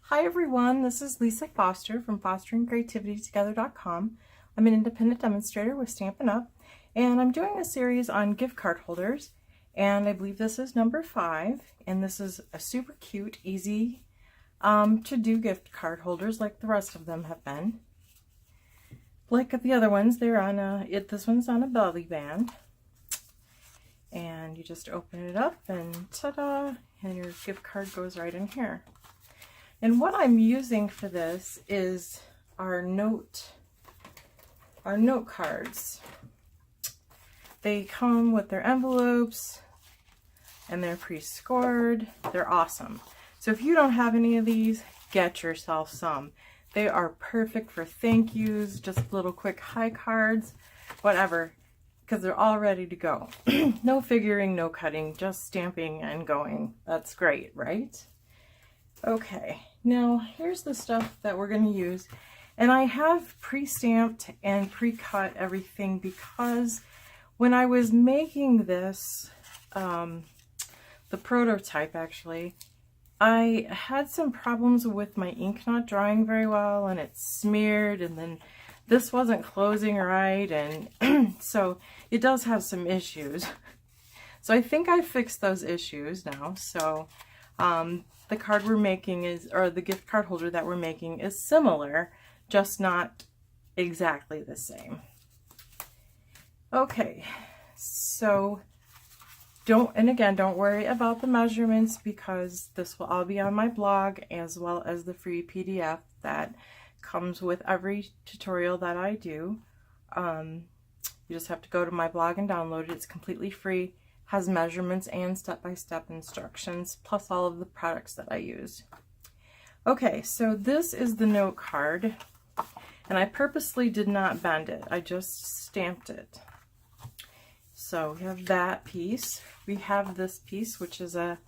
Hi everyone, this is Lisa Foster from FosteringCreativityTogether.com. I'm an independent demonstrator with Stampin' Up! And I'm doing a series on gift card holders, and I believe this is number 5, and this is a super cute, easy to do gift card holders like the rest of them have been. Like the other ones, they're on this one's on a belly band. And you just open it up and ta-da, and your gift card goes right in here. And what I'm using for this is our note cards. They come with their envelopes and they're pre-scored. They're awesome. So if you don't have any of these, get yourself some. They are perfect for thank yous, just little quick hi cards, whatever, because they're all ready to go. No figuring, no cutting, just stamping and going. That's great, right? Okay, now here's the stuff that we're going to use. And I have pre-stamped and pre-cut everything because when I was making this, the prototype actually, I had some problems with my ink not drying very well, and it smeared, and then this wasn't closing right, and so it does have some issues. So I think I fixed those issues now. So the card we're making is, or the gift card holder that we're making is similar, just not exactly the same. Okay, so don't worry about the measurements because this will all be on my blog as well as the free PDF that comes with every tutorial that I do. You just have to go to my blog and download it. It's completely free, has measurements and step-by-step instructions, plus all of the products that I use. Okay, so this is the note card, and I purposely did not bend it. I just stamped it. So we have that piece. We have this piece, which is a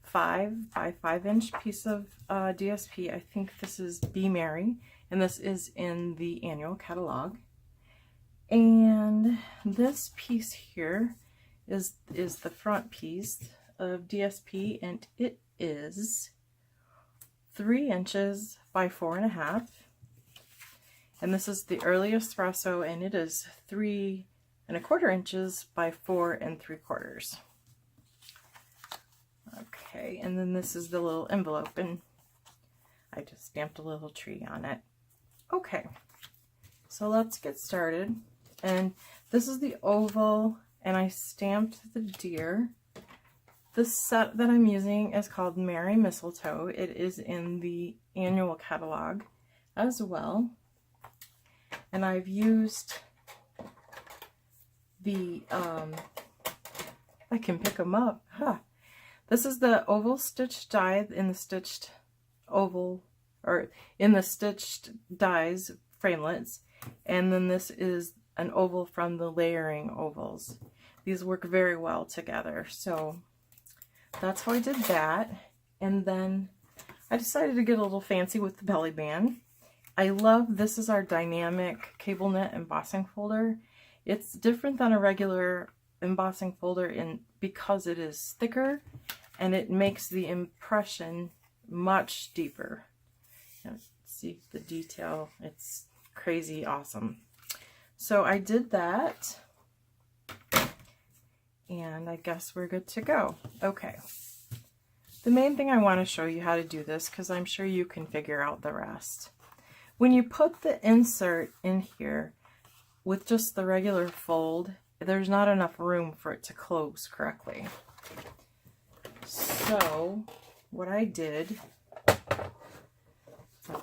5 by 5 inch piece of DSP. I think this is Be Merry, and this is in the annual catalog. And this piece here is the front piece of DSP, and it is 3 inches by 4.5. And this is the early espresso, and it is 3¼ inches by 4¾ Okay, and then this is the little envelope, and I just stamped a little tree on it. Okay, so let's get started. And this is the oval, and I stamped the deer. The set that I'm using is called Merry Mistletoe. It is in the annual catalog as well. And I've used the, I can pick them up. Huh. This is the oval stitched die in the stitched oval, or in the stitched dies framelits. And then this is an oval from the layering ovals. These work very well together. So that's how I did that. And then I decided to get a little fancy with the belly band. I love, this is our dynamic cable knit embossing folder. It's different than a regular embossing folder because it is thicker and it makes the impression much deeper. Let's see the detail. It's crazy awesome. So I did that, and I guess we're good to go. Okay. The main thing I want to show you how to do this, because I'm sure you can figure out the rest. When you put the insert in here with just the regular fold, there's not enough room for it to close correctly. So what I did, I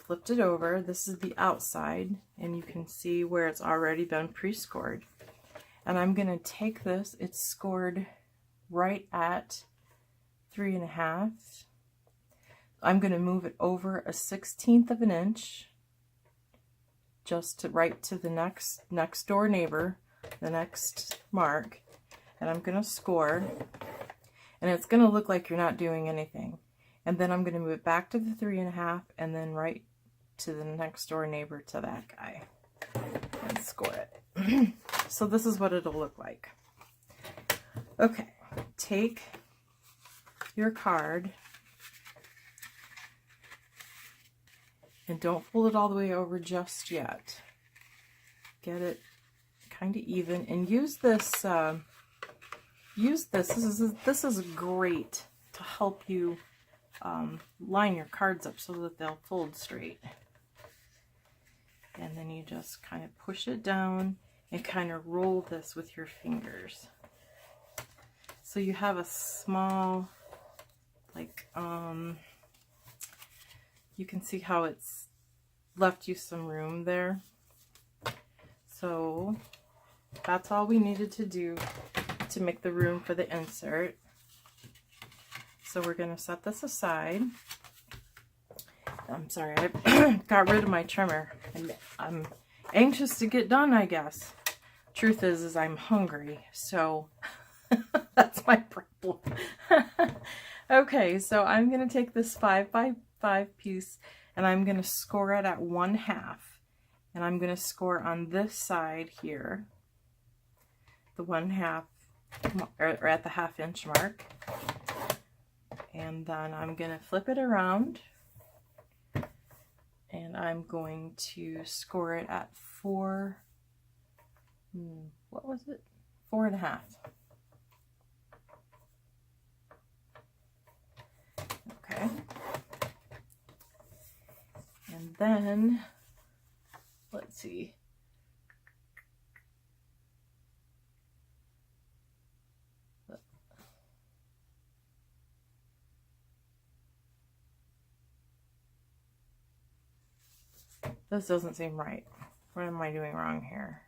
flipped it over. This is the outside, and you can see where it's already been pre-scored. And I'm going to take this, it's scored right at 3.5. I'm going to move it over a 1/16 of an inch, just to right to the next door neighbor, the next mark, and I'm going to score, and it's going to look like you're not doing anything. And then I'm going to move it back to the 3.5 and then right to the next door neighbor to that guy and score it. So this is what it'll look like. Okay, take your card And don't fold it all the way over just yet. Get it kind of even, and use this. This is great to help you line your cards up so that they'll fold straight. And then you just kind of push it down and kind of roll this with your fingers. So you have a small, like, you can see how it's left you some room there. So that's all we needed to do to make the room for the insert. So we're going to set this aside. I'm sorry, I got rid of my trimmer. I'm anxious to get done, I guess. Truth is I'm hungry, so that's my problem. Okay, so I'm going to take this 5x5 piece and I'm going to score it at 1/2. And I'm going to score on this side here, the 1/2, or at the 1/2 inch mark. And then I'm going to flip it around and I'm going to score it at 4, what was it? 4.5. Okay. And then, let's see. This doesn't seem right. What am I doing wrong here?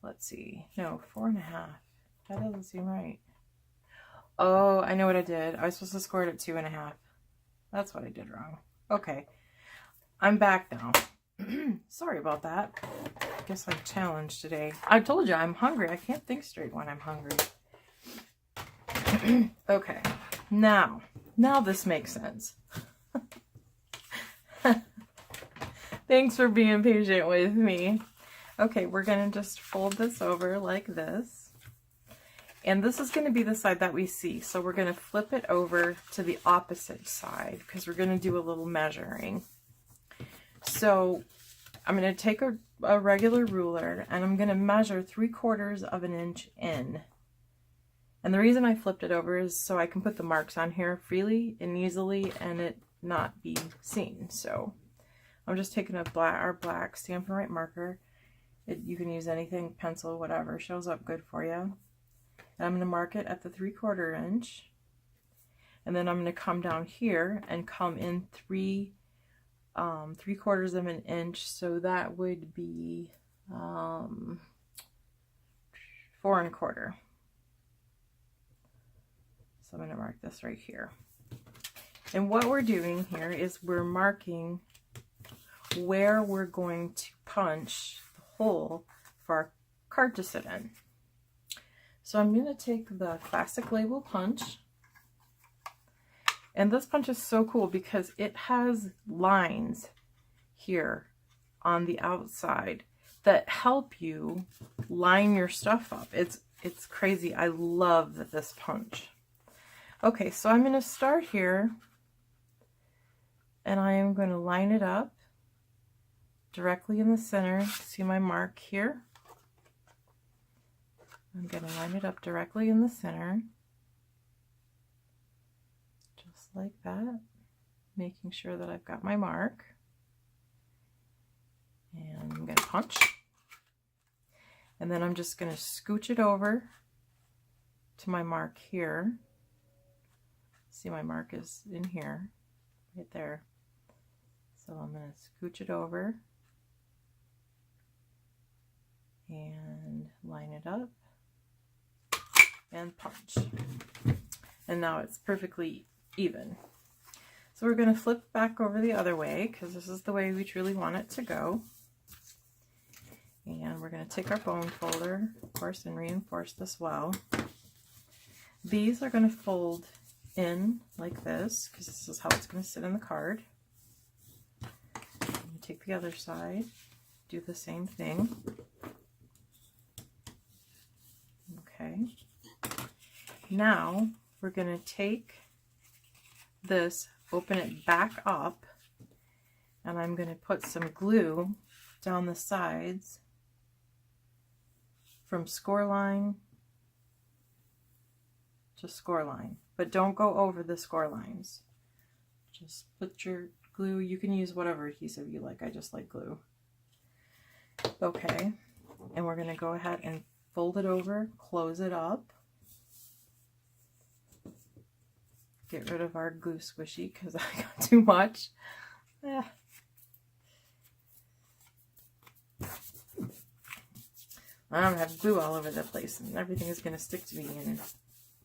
Let's see. No, 4.5. That doesn't seem right. Oh, I know what I did. I was supposed to score it at 2.5. That's what I did wrong. Okay. I'm back now. Sorry about that. I guess I'm challenged today. I told you I'm hungry. I can't think straight when I'm hungry. Okay. Now this makes sense. Thanks for being patient with me. Okay, we're going to just fold this over like this. And this is going to be the side that we see. So we're going to flip it over to the opposite side because we're going to do a little measuring. So I'm going to take a regular ruler and I'm going to measure 3/4 of an inch in. And the reason I flipped it over is so I can put the marks on here freely and easily and it not be seen. So I'm just taking our black Stampin' Right marker. You can use anything, pencil, whatever, shows up good for you. And I'm going to mark it at the 3/4 inch. And then I'm going to come down here and come in 3/4 of an inch. So that would be 4 1/4. So I'm going to mark this right here. And what we're doing here is we're marking where we're going to punch the hole for our card to sit in. So I'm going to take the classic label punch. And this punch is so cool because it has lines here on the outside that help you line your stuff up. It's crazy. I love this punch. Okay, so I'm going to start here and I am going to line it up directly in the center. See my mark here? I'm going to line it up directly in the center. Just like that. Making sure that I've got my mark. And I'm going to punch. And then I'm just going to scooch it over to my mark here. See, my mark is in here, right there. So I'm going to scooch it over and line it up and punch. And now it's perfectly even. So we're going to flip back over the other way because this is the way we truly want it to go. And we're going to take our bone folder, of course, and reinforce this well. These are going to fold in like this because this is how it's going to sit in the card. You take the other side, do the same thing. Okay. Now we're going to take this, open it back up, and I'm going to put some glue down the sides from score line to score line, but don't go over the score lines. Just put your glue, you can use whatever adhesive you like, I just like glue. Okay, and we're going to go ahead and fold it over, close it up, get rid of our glue squishy because I got too much. I don't have glue all over the place and everything is going to stick to me, and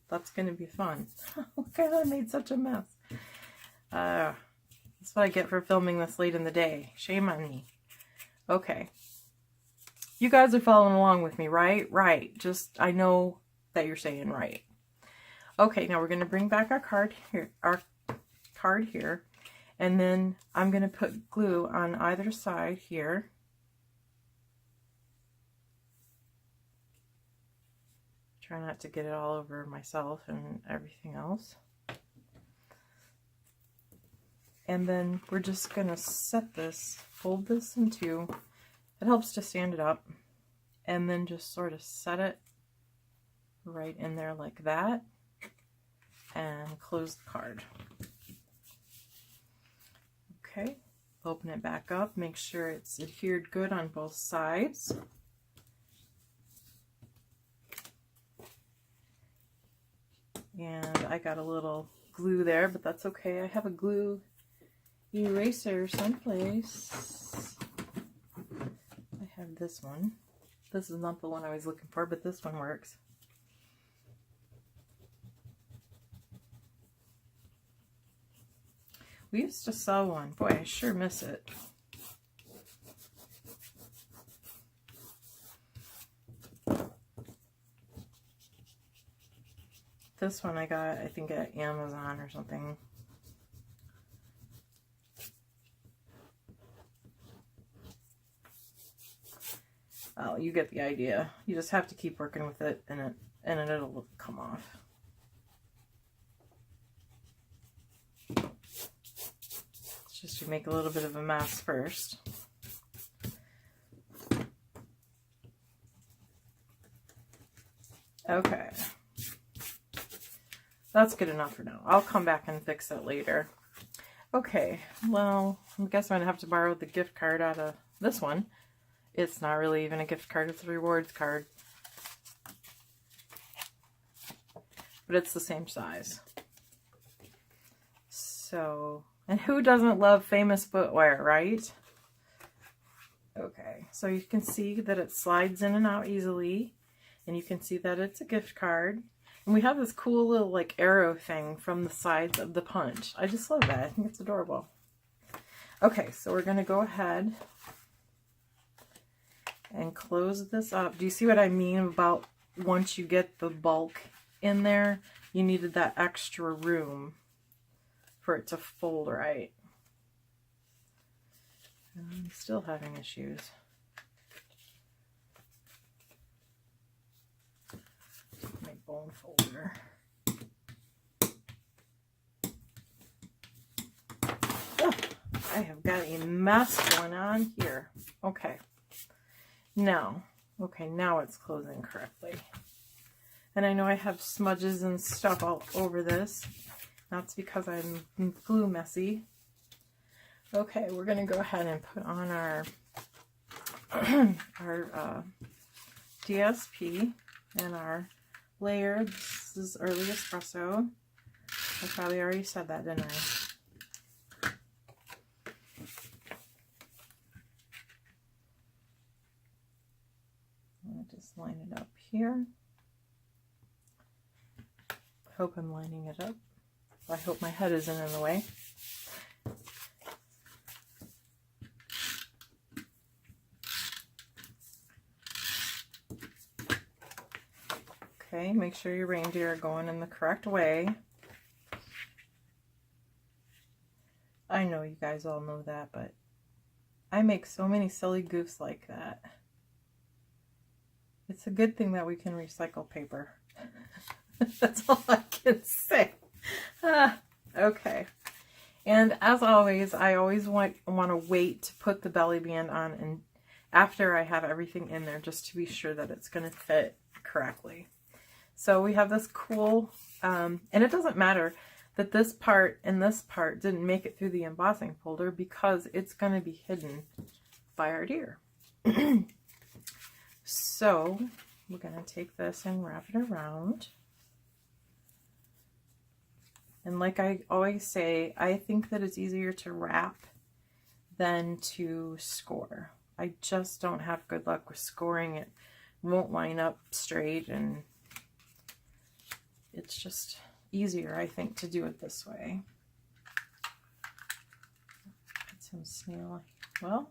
that's going to be fun. Look, I made such a mess. That's what I get for filming this late in the day. Shame on me. Okay. You guys are following along with me, right? Right. Just, I know that you're saying right. Okay, now we're going to bring back our card here, and then I'm going to put glue on either side here. Try not to get it all over myself and everything else. And then we're just going to set this, fold this in two. It helps to stand it up. And then just sort of set it right in there like that. And close the card. Okay, open it back up. Make sure it's adhered good on both sides. And I got a little glue there, but that's okay. I have a glue eraser someplace. I have this one. This is not the one I was looking for, but this one works. We used to sell one. Boy, I sure miss it. This one I got, I think, at Amazon or something. Oh, you get the idea. You just have to keep working with it, and it'll come off. It's just you make a little bit of a mess first. Okay. That's good enough for now. I'll come back and fix it later. Okay, well, I guess I'm going to have to borrow the gift card out of this one. It's not really even a gift card, it's a rewards card. But it's the same size. So, and who doesn't love famous footwear, right? Okay, so you can see that it slides in and out easily. And you can see that it's a gift card. And we have this cool little like arrow thing from the sides of the punch. I just love that. I think it's adorable. Okay, so we're going to go ahead and close this up. Do you see what I mean about once you get the bulk in there, you needed that extra room for it to fold right. I'm still having issues. My bone folder. Oh, I have got a mess going on here. Okay. Now it's closing correctly. And I know I have smudges and stuff all over this. That's because I'm glue messy. Okay, we're going to go ahead and put on our DSP and our layer. This is early espresso. I probably already said that, didn't I? I'll just line it up here. Hope I'm lining it up. I hope my head isn't in the way. Okay, make sure your reindeer are going in the correct way. I know you guys all know that, but I make so many silly goofs like that. It's a good thing that we can recycle paper. That's all I can say. Okay. And as always, I always want to wait to put the belly band on and after I have everything in there, just to be sure that it's going to fit correctly. So we have this cool, and it doesn't matter that this part and this part didn't make it through the embossing folder because it's going to be hidden by our deer. So we're going to take this and wrap it around. And like I always say, I think that it's easier to wrap than to score. I just don't have good luck with scoring. It won't line up straight, and it's just easier, I think, to do it this way. Put some snail, well,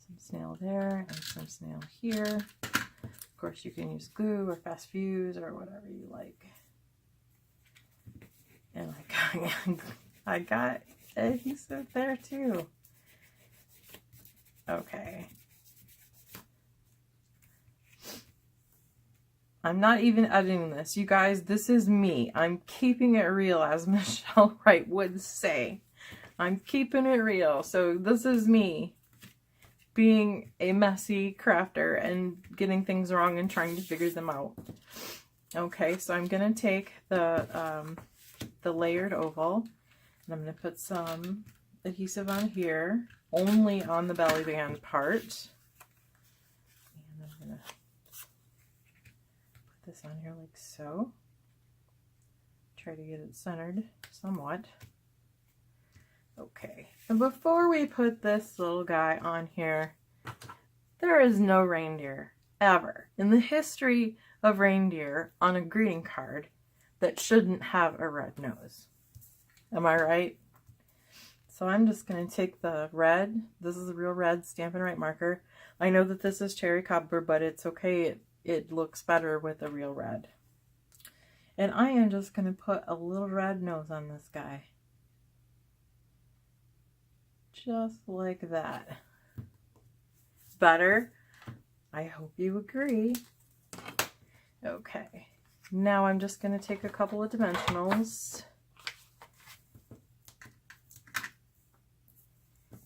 some snail there and some snail here. Of course, you can use glue or fast fuse or whatever you like. And I got adhesive there too. Okay. I'm not even editing this. You guys, this is me. I'm keeping it real, as Michelle Wright would say. I'm keeping it real. So this is me being a messy crafter and getting things wrong and trying to figure them out. Okay, so I'm going to take the layered oval, and I'm going to put some adhesive on here, only on the belly band part. And I'm going to put this on here like so. Try to get it centered somewhat. Okay, and before we put this little guy on here, there is no reindeer ever in the history of reindeer on a greeting card that shouldn't have a red nose. Am I right? So I'm just going to take the red. This is a real red Stampin' Right marker. I know that this is cherry cobbler, but it's okay. It looks better with a real red. And I am just going to put a little red nose on this guy. Just like that. Better? I hope you agree. Okay. Now I'm just going to take a couple of dimensionals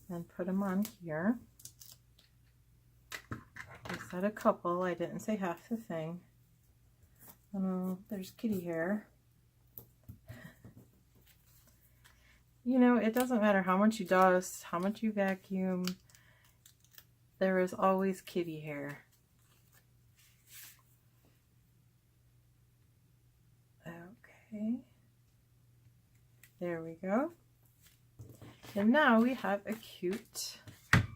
and put them on here. I said a couple, I didn't say half the thing. Oh, there's kitty hair. You know, it doesn't matter how much you dust, how much you vacuum, there is always kitty hair. Okay, there we go. And now we have a cute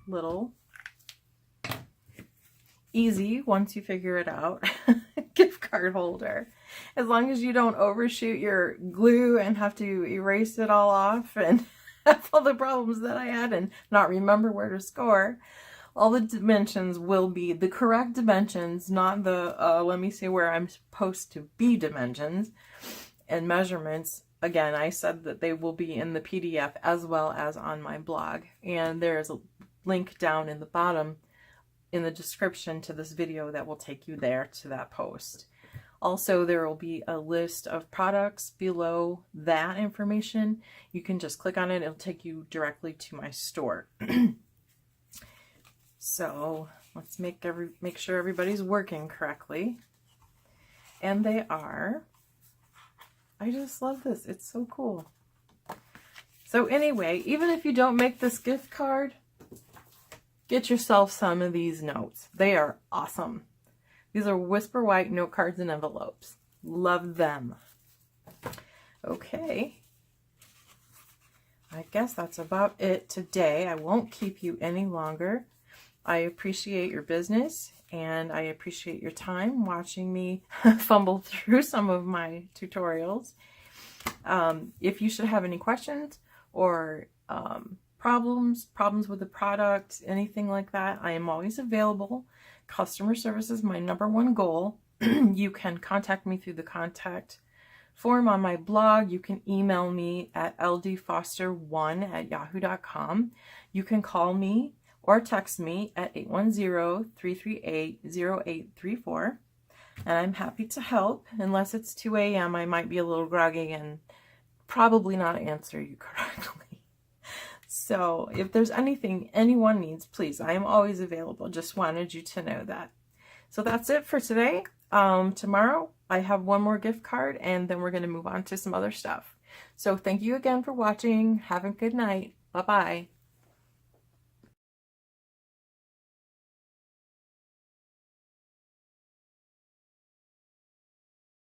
little, easy, once you figure it out, gift card holder. As long as you don't overshoot your glue and have to erase it all off and have all the problems that I had and not remember where to score. All the dimensions will be the correct dimensions, not the, let me see where I'm supposed to be dimensions and measurements. Again, I said that they will be in the PDF as well as on my blog. And there's a link down in the bottom in the description to this video that will take you there to that post. Also, there will be a list of products below that information. You can just click on it. It'll take you directly to my store. So let's make sure everybody's working correctly. And they are. I just love this. It's so cool. So anyway, even if you don't make this gift card, get yourself some of these notes. They are awesome. These are Whisper White note cards and envelopes. Love them. Okay. I guess that's about it today. I won't keep you any longer. I appreciate your business and I appreciate your time watching me fumble through some of my tutorials. If you should have any questions or problems with the product, anything like that, I am always available. Customer service is my #1 goal. You can contact me through the contact form on my blog. You can email me at ldfoster1@yahoo.com. You can call me or text me at 810-338-0834. And I'm happy to help. Unless it's 2 a.m., I might be a little groggy and probably not answer you correctly. So if there's anything anyone needs, please, I am always available. Just wanted you to know that. So that's it for today. Tomorrow I have one more gift card, and then we're going to move on to some other stuff. So thank you again for watching. Have a good night. Bye-bye.